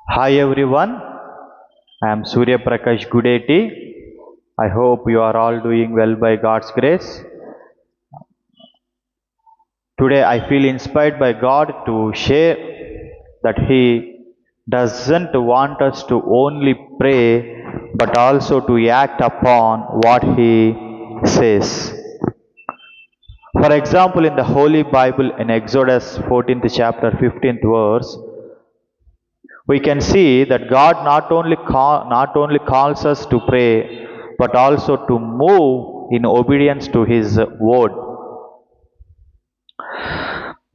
Hi everyone, I am Surya Prakash Gudeti. I hope you are all doing well by God's grace. Today I feel inspired by God to share that He doesn't want us to only pray but also to act upon what He says. For example, in the Holy Bible in Exodus 14th chapter 15th verse, we can see that God not only calls us to pray but also to move in obedience to His word.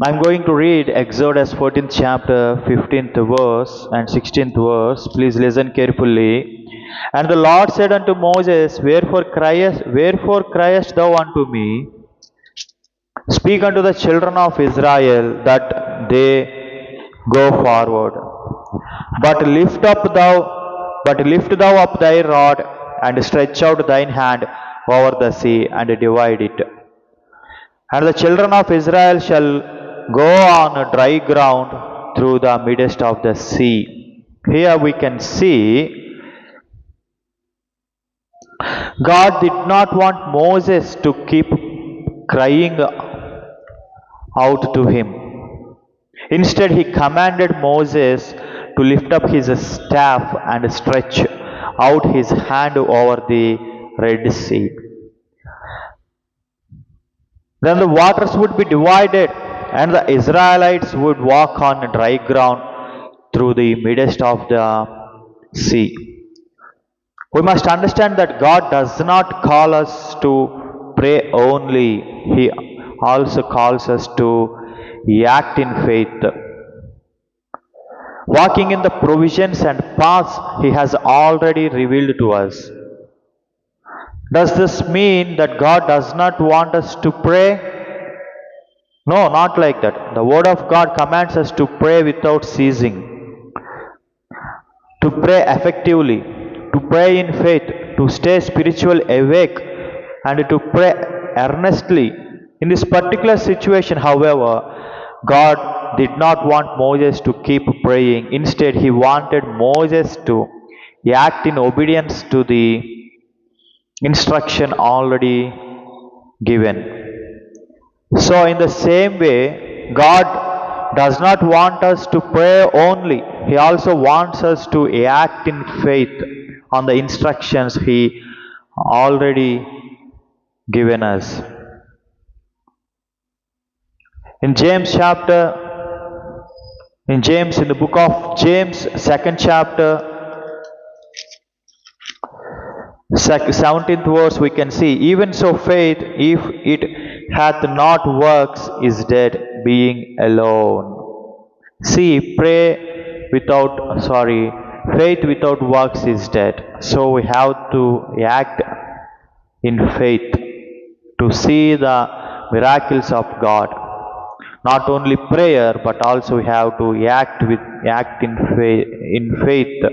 I'm going to read Exodus 14th chapter 15th verse and 16th verse. Please listen carefully. And the Lord said unto Moses, Wherefore criest thou unto me? Speak unto the children of Israel that they go forward. But lift thou up thy rod, and stretch out thine hand over the sea, and divide it. And the children of Israel shall go on dry ground through the midst of the sea. Here we can see God did not want Moses to keep crying out to him. Instead, he commanded Moses to lift up his staff and stretch out his hand over the Red Sea. Then the waters would be divided, and the Israelites would walk on dry ground through the midst of the sea. We must understand that God does not call us to pray only, He also calls us to act in faith. Walking in the provisions and paths He has already revealed to us. Does this mean that God does not want us to pray? No, not like that. The Word of God commands us to pray without ceasing, to pray effectively, to pray in faith, to stay spiritually awake, and to pray earnestly. In this particular situation, however, God did not want Moses to keep praying. Instead, He wanted Moses to act in obedience to the instruction already given. So, in the same way, God does not want us to pray only, He also wants us to act in faith on the instructions He already given us. In the book of James, second chapter, 17th verse, we can see, even so faith, if it hath not works, is dead, being alone. See, faith without works is dead. So we have to act in faith to see the miracles of God. Not only prayer, but also we have to act in faith.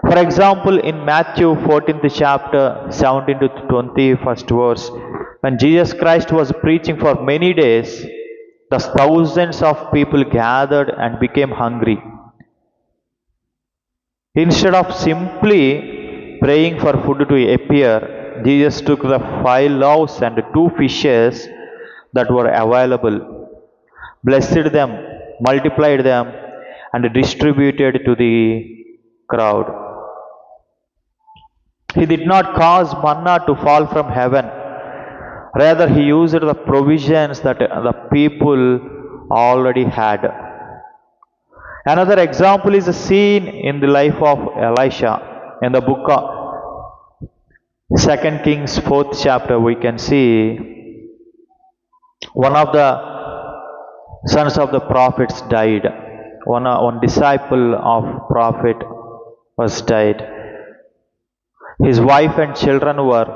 For example, in Matthew 14th chapter, 17 to 21st verse, when Jesus Christ was preaching for many days, the thousands of people gathered and became hungry. Instead of simply praying for food to appear, Jesus took the 5 loaves and 2 fishes that were available, blessed them, multiplied them, and distributed to the crowd. He did not cause manna to fall from heaven. Rather, He used the provisions that the people already had. Another example is a scene in the life of Elisha. In the book of 2 Kings 4th chapter, we can see one of the sons of the prophets died. One disciple of prophet was died. His wife and children were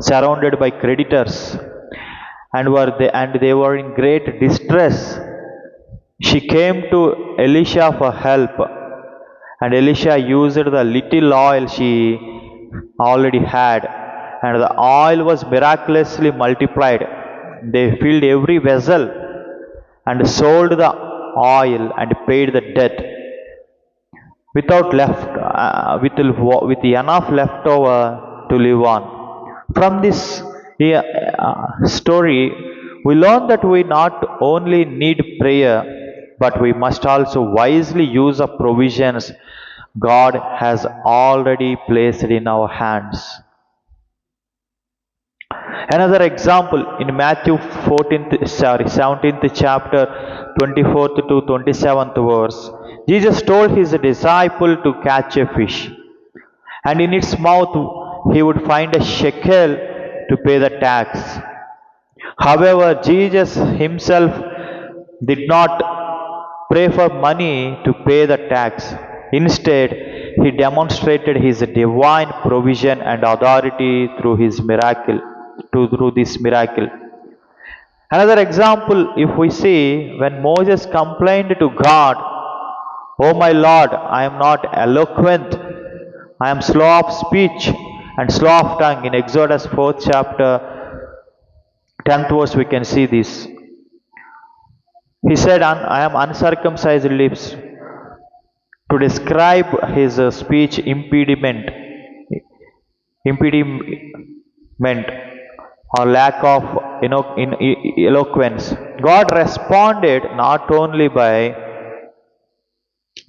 surrounded by creditors and they were in great distress. She came to Elisha for help, and Elisha used the little oil she already had and the oil was miraculously multiplied. They filled every vessel and sold the oil and paid the debt without with enough left over to live on. From this story, we learn that we not only need prayer, but we must also wisely use the provisions God has already placed in our hands. Another example in Matthew 17th chapter, 24th to 27th verse, Jesus told his disciple to catch a fish, and in its mouth he would find a shekel to pay the tax. However, Jesus himself did not pray for money to pay the tax. Instead, he demonstrated his divine provision and authority through this miracle. Another example, if we see, when Moses complained to God, "Oh my Lord, I am not eloquent, I am slow of speech and slow of tongue." In Exodus 4th chapter, 10th verse, we can see this. He said, "I am uncircumcised lips," to describe his speech impediment or lack of eloquence. God responded not only by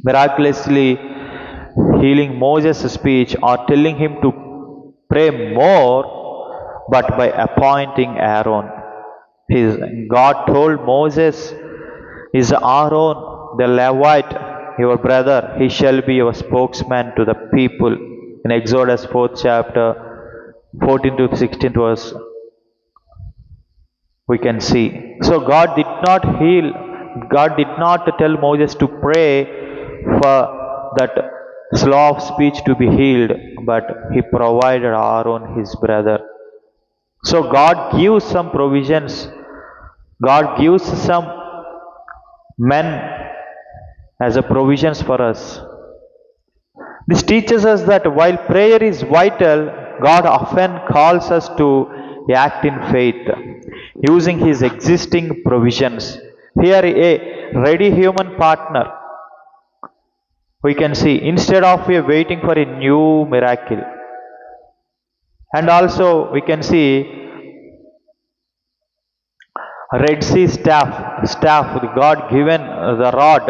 miraculously healing Moses' speech or telling him to pray more, but by appointing Aaron. God told Moses, "Is Aaron the Levite your brother? He shall be your spokesman to the people." In Exodus 4th chapter, 14 to 16th verse, we can see. So God did not tell Moses to pray for that slow of speech to be healed, but he provided Aaron his brother. So God gives some provisions. God gives some men as a provisions for us. This teaches us that while prayer is vital, God often calls us to act in faith, using his existing provisions. Here, a ready human partner, we can see, instead of waiting for a new miracle. And also we can see Red Sea staff, God given the rod.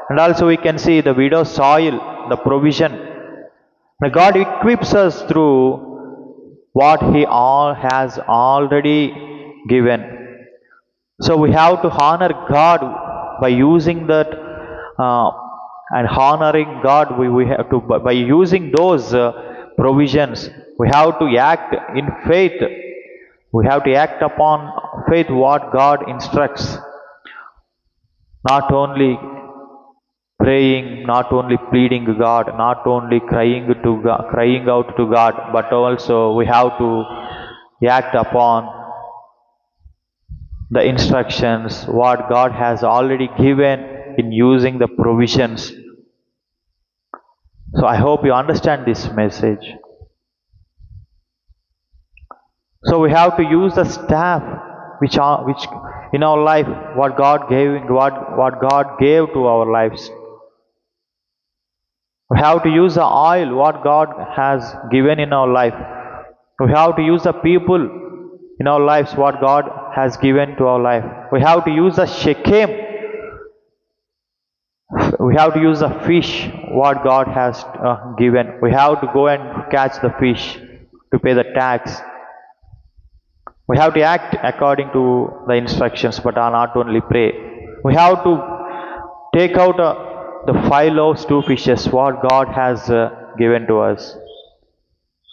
And also we can see the widow's soil, the provision. God equips us through what he has already given. So we have to honor God by using that, and honoring God, we have to, by using those provisions, we have to act in faith. We have to act upon faith what God instructs. Not only praying, not only pleading to God, not only crying out to God, but also we have to act upon the instructions what God has already given in using the provisions. So I hope you understand this message. So we have to use the staff which in our life what God gave to our lives. We have to use the oil what God has given in our life. We have to use the people in our lives what God has given to our life. We have to use the shekem. We have to use the fish what God has given. We have to go and catch the fish to pay the tax. We have to act according to the instructions, but not only pray. We have to take out the 5 loaves, 2 fishes, what God has given to us.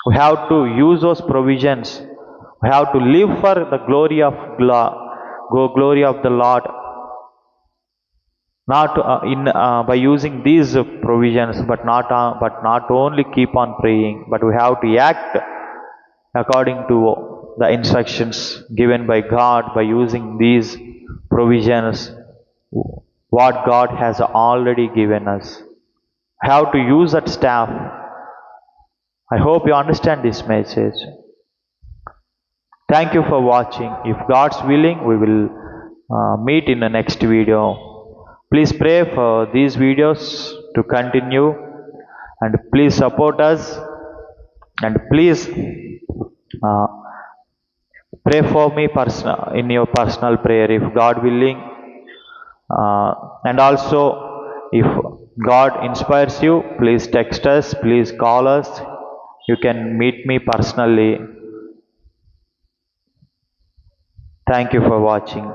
We have to use those provisions. We have to live for the glory of the Lord. Not by using these provisions, but not only keep on praying, but we have to act according to the instructions given by God by using these provisions what God has already given us. How to use that staff. I hope you understand this message. Thank you for watching. If God's willing, we will meet in the next video. Please pray for these videos to continue, and please support us, and please uh, pray for me in your personal prayer if God willing. And also, if God inspires you, please text us, please call us. You can meet me personally. Thank you for watching.